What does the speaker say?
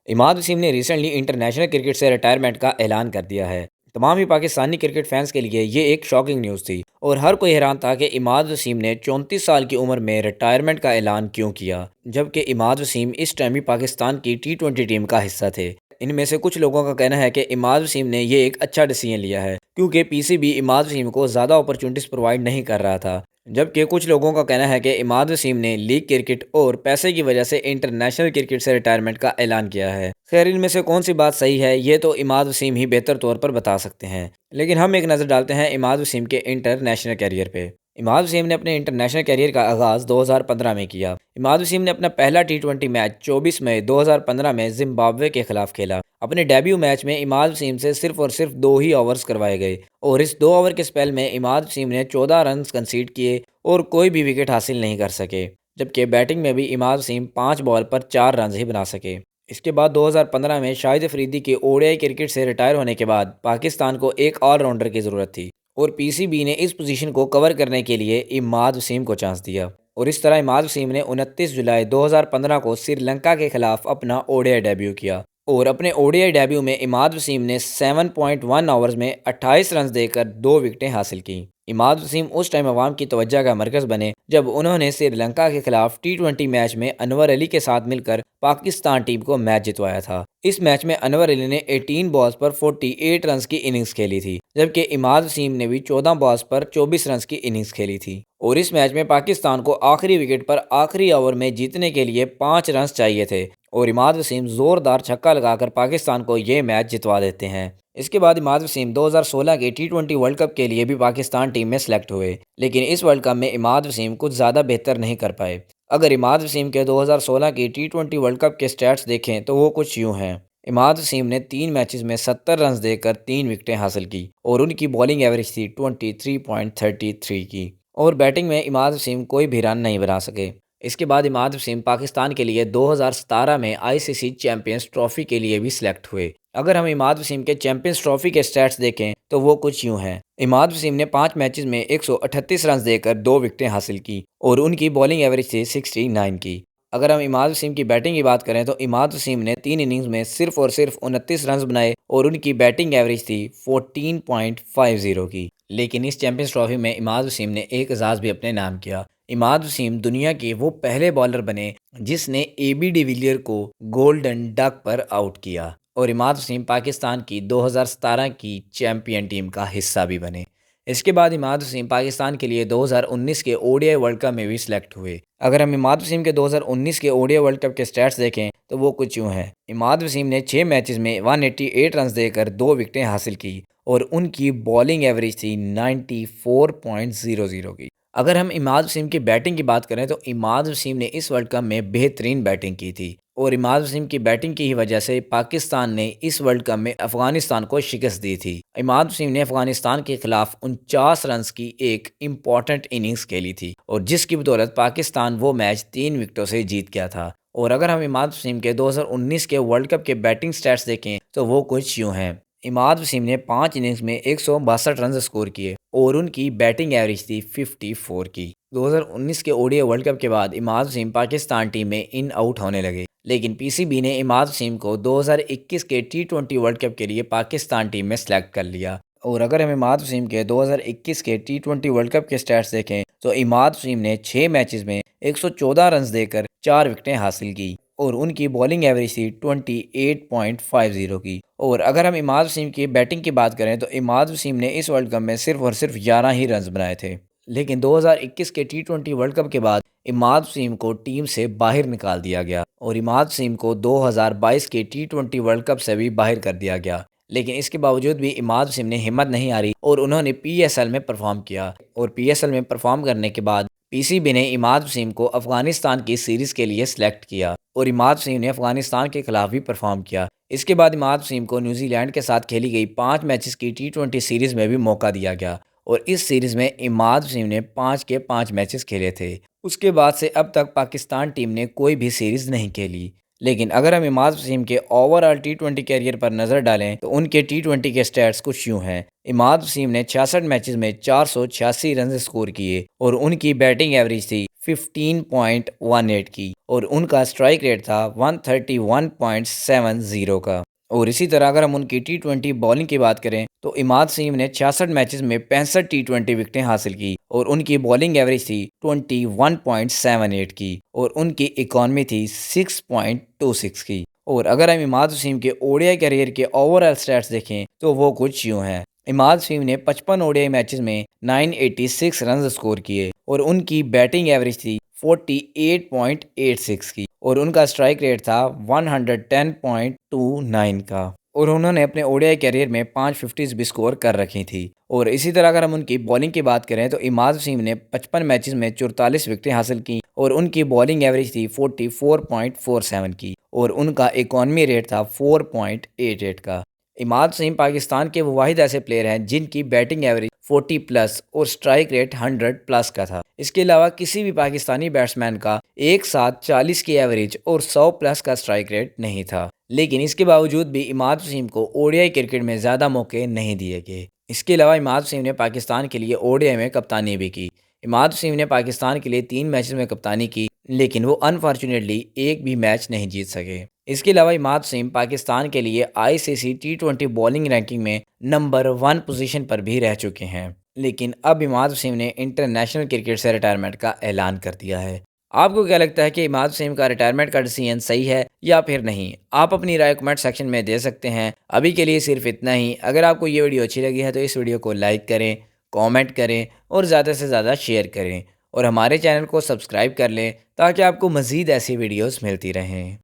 इमाद वसीम ने recently international cricket से retirement का ऐलान कर दिया है। तमाम ही पाकिस्तानी क्रिकेट फैंस के लिए ये एक शॉकिंग न्यूज़ थी और हर कोई हैरान था कि इमाद वसीम ने 34 साल की उम्र में रिटायरमेंट का ऐलान क्यों किया, जबकि इमाद वसीम इस टाइम ही पाकिस्तान की T20 टीम का हिस्सा थे। इनमें से कुछ लोगों का कहना है कि इमाद वसीम ने ये एक अच्छा डिसीजन लिया है, क्योंकि पीसीबी इमाद वसीम को ज़्यादा अपॉर्चुनिटीज़ प्रोवाइड नहीं कर रहा था। जबकि कुछ लोगों का कहना है कि इमाद वसीम ने लीग क्रिकेट और पैसे की वजह से इंटरनेशनल क्रिकेट से रिटायरमेंट का ऐलान किया है। खैर, इनमें से कौन सी बात सही है ये तो इमाद वसीम ही बेहतर तौर पर बता सकते हैं। लेकिन हम एक नज़र डालते हैं इमाद वसीम के इंटरनेशनल कैरियर पे। इमाद वसीम ने अपने इंटरनेशनल कैरियर का आगाज़ 2015 में किया। इमाद वसीम ने अपना पहला T20 मैच 24 मई 2015 में जिम्बाब्वे के खिलाफ खेला। अपने डेब्यू मैच में इमाद वसीम से सिर्फ और सिर्फ 2 ही ओवर्स करवाए गए और इस 2 ओवर के स्पेल में इमाद वसीम ने 14 रन कंसीड किए और कोई भी विकेट हासिल नहीं कर सके। जबकि बैटिंग में भी इमाद वसीम 5 बॉल पर 4 रन ही बना सके। इसके बाद 2015 में शाहिद अफरीदी के ओडीआई क्रिकेट से रिटायर होने के बाद पाकिस्तान को एक ऑलराउंडर की ज़रूरत थी और पीसीबी ने इस पोजीशन को कवर करने के लिए इमाद वसीम को चांस दिया और इस तरह इमाद वसीम ने 29 जुलाई 2015 को श्रीलंका के खिलाफ अपना ओडीआई डेब्यू किया और अपने ओडीआई डेब्यू में इमाद वसीम ने 7.1 ओवर्स में 28 रन देकर 2 विकेटें हासिल की। इमाद वसीम उस टाइम अवाम की तवज्जो का मरकज़ बने जब उन्होंने श्रीलंका के खिलाफ T20 मैच में अनवर अली के साथ मिलकर पाकिस्तान टीम को मैच जितवाया था। इस मैच में अनवर अली ने 18 बॉल्स पर 48 रन की इनिंग्स खेली थी, जबकि इमाद वसीम ने भी 14 बॉल्स पर 24 रन की इनिंग्स खेली थी और इस मैच में पाकिस्तान को आखिरी विकेट पर आखिरी ओवर में जीतने के लिए 5 रन चाहिए थे और इमाद वसीम जोरदार छक्का लगाकर पाकिस्तान को ये मैच जितवा देते हैं। इसके बाद इमाद वसीम 2016 के T20 वर्ल्ड कप के लिए भी पाकिस्तान टीम में सेलेक्ट हुए, लेकिन इस वर्ल्ड कप में इमाद वसीम कुछ ज़्यादा बेहतर नहीं कर पाए। अगर इमाद वसीम के 2016 की T20 वर्ल्ड कप के स्टैट्स देखें तो वो कुछ यूँ हैं। इमाद वसीम ने 3 मैचेस में 70 रन देकर 3 विकेटें हासिल की और उनकी बॉलिंग एवरेज थी 23.33 की और बैटिंग में इमाद वसीम कोई भी रन नहीं बना सके। इसके बाद इमाद वसीम पाकिस्तान के लिए 2017 में आईसीसी चैंपियंस ट्रॉफी के लिए भी सिलेक्ट हुए। अगर हम इमाद वसीम के चैंपियंस ट्रॉफी के स्टैट्स देखें तो वो कुछ यूँ हैं। इमाद वसीम ने 5 मैचेस में 138 रन देकर 2 विकेटें हासिल की और उनकी बॉलिंग एवरेज थी 69 की। अगर हम इमाद वसीम की बैटिंग की बात करें तो इमाद वसीम ने 3 इनिंग्स में सिर्फ और सिर्फ 29 रन बनाए और उनकी बैटिंग एवरेज थी 14.50 की। लेकिन इस चैंपियंस ट्रॉफी में इमाद वसीम ने एक एजाज़ भी अपने नाम किया। इमाद वसीम दुनिया के वो पहले बॉलर बने जिसने एबी डिविलियर को गोल्डन डक पर आउट किया और इमाद वसीम पाकिस्तान की 2017 की चैंपियन टीम का हिस्सा भी बने। इसके बाद इमाद वसीम पाकिस्तान के लिए 2019 के ओडीआई वर्ल्ड कप में भी सिलेक्ट हुए। अगर हम इमाद वसीम के 2019 के ओडीआई वर्ल्ड कप के स्टैट्स देखें तो वो कुछ यूँ हैं। इमाद वसीम ने 6 मैचेस में 188 रन देकर 2 विकेटें हासिल की और उनकी बॉलिंग एवरेज थी 94.00 की। अगर हम इमाद वसीम की बैटिंग की बात करें तो इमाद वसीम ने इस वर्ल्ड कप में बेहतरीन बैटिंग की थी और इमाद वसीम की बैटिंग की ही वजह से पाकिस्तान ने इस वर्ल्ड कप में अफगानिस्तान को शिकस्त दी थी। इमाद वसीम ने अफगानिस्तान के खिलाफ 49 रन की एक इम्पॉर्टेंट इनिंग्स खेली थी और जिसकी बदौलत पाकिस्तान वो मैच 3 विकेटों से जीत गया था। और अगर हम इमाद वसीम के 2019 के वर्ल्ड कप के बैटिंग स्टैट्स देखें तो वो कुछ यूँ हैं। इमाद वसीम ने 5 इनिंग्स में 162 रन स्कोर किए और उनकी बैटिंग एवरेज थी 54 की। 2019 के ओडीआई वर्ल्ड कप के बाद इमाद वसीम पाकिस्तान टीम में इन आउट होने लगे, लेकिन पीसीबी ने इमाद वसीम को 2021 के T20 वर्ल्ड कप के लिए पाकिस्तान टीम में सेलेक्ट कर लिया। और अगर हम इमाद वसीम के 2021 के T20 वर्ल्ड कप के स्टैट्स देखें तो इमाद वसीम ने 6 मैचेस में 114 रन देकर 4 विकेटें हासिल की और उनकी बॉलिंग एवरेज थी 28.50 की। और अगर हम इमाद वसीम की बैटिंग की बात करें तो इमाद वसीम ने इस वर्ल्ड कप में सिर्फ और सिर्फ 11 ही रन बनाए थे, लेकिन 2021 के T20 वर्ल्ड कप के बाद इमाद वसीम को टीम से बाहर निकाल दिया गया और इमाद वसीम को 2022 के T20 वर्ल्ड कप से भी बाहर कर दिया गया। लेकिन इसके बावजूद भी इमाद वसीम ने हिम्मत नहीं हारी और उन्होंने पीएसएल में परफॉर्म किया और पीएसएल में परफॉर्म करने के बाद पीसीबी ने इमाद वसीम को अफगानिस्तान की सीरीज़ के लिए सिलेक्ट किया और इमाद वसीम ने अफगानिस्तान के खिलाफ भी परफॉर्म किया। इसके बाद इमाद वसीम को न्यूजीलैंड के साथ खेली गई 5 मैचेस की T20 सीरीज़ में भी मौका दिया गया और इस सीरीज़ में इमाद वसीम ने 5 के 5 मैचेस खेले थे। उसके बाद से अब तक पाकिस्तान टीम ने कोई भी सीरीज़ नहीं खेली। लेकिन अगर हम इमाद वसीम के ओवरऑल टी20 कैरियर पर नज़र डालें तो उनके टी20 के स्टैट्स कुछ यूँ हैं। इमाद वसीम ने 66 मैचेस में 486 रन स्कोर किए और उनकी बैटिंग एवरेज थी 15.18 की और उनका स्ट्राइक रेट था 131.70 का। और इसी तरह अगर हम उनकी टी20 बॉलिंग की बात करें तो इमाद वसीम ने 66 मैचेस में 65 टी20 विकेटें हासिल की और उनकी बॉलिंग एवरेज थी 21.78 की और उनकी इकॉनमी थी 6.26 की। और अगर हम इमाद वसीम के ओडीआई कैरियर के ओवरऑल स्टैट्स देखें तो वो कुछ यूँ हैं। इमाद वसीम ने 55 ओडीआई मैचेस में 986 रन स्कोर किए और उनकी बैटिंग एवरेज थी 48.86 की और उनका स्ट्राइक रेट था 110.29 का और उन्होंने अपने ओडीआई कैरियर में 5 50s भी स्कोर कर रखी थी। और इसी तरह अगर हम उनकी बॉलिंग की बात करें तो इमाद वसीम ने 55 मैचेस में 44 विकेटें हासिल की और उनकी बॉलिंग एवरेज थी 44.47 की और उनका इकॉनमी रेट था 4.88 का। इमाद वसीम पाकिस्तान के वो वाहिद ऐसे प्लेयर हैं जिनकी बैटिंग एवरेज 40 प्लस और स्ट्राइक रेट 100 प्लस का था। इसके अलावा किसी भी पाकिस्तानी बैट्समैन का एक साथ 40 की एवरेज और 100 प्लस का स्ट्राइक रेट नहीं था। लेकिन इसके बावजूद भी इमाद वसीम को ओडीआई क्रिकेट में ज़्यादा मौके नहीं दिए गए। इसके अलावा इमाद वसीम ने पाकिस्तान के लिए ओडीआई में कप्तानी भी की। इमाद वसीम ने पाकिस्तान के लिए 3 मैचेस में कप्तानी की लेकिन वो अनफॉर्चुनेटली एक भी मैच नहीं जीत सके। इसके अलावा इमाद वसीम पाकिस्तान के लिए आईसीसी टी20 बॉलिंग रैंकिंग में नंबर 1 पोजीशन पर भी रह चुके हैं। लेकिन अब इमाद वसीम ने इंटरनेशनल क्रिकेट से रिटायरमेंट का ऐलान कर दिया है। आपको क्या लगता है कि इमाद वसीम का रिटायरमेंट का डिसीजन सही है या फिर नहीं? आप अपनी राय कमेंट सेक्शन में दे सकते हैं। अभी के लिए सिर्फ इतना ही। अगर आपको ये वीडियो अच्छी लगी है तो इस वीडियो को लाइक करें, कमेंट करें और ज़्यादा से ज़्यादा शेयर करें और हमारे चैनल को सब्सक्राइब कर लें ताकि आपको मज़ीद ऐसी वीडियोस मिलती रहें।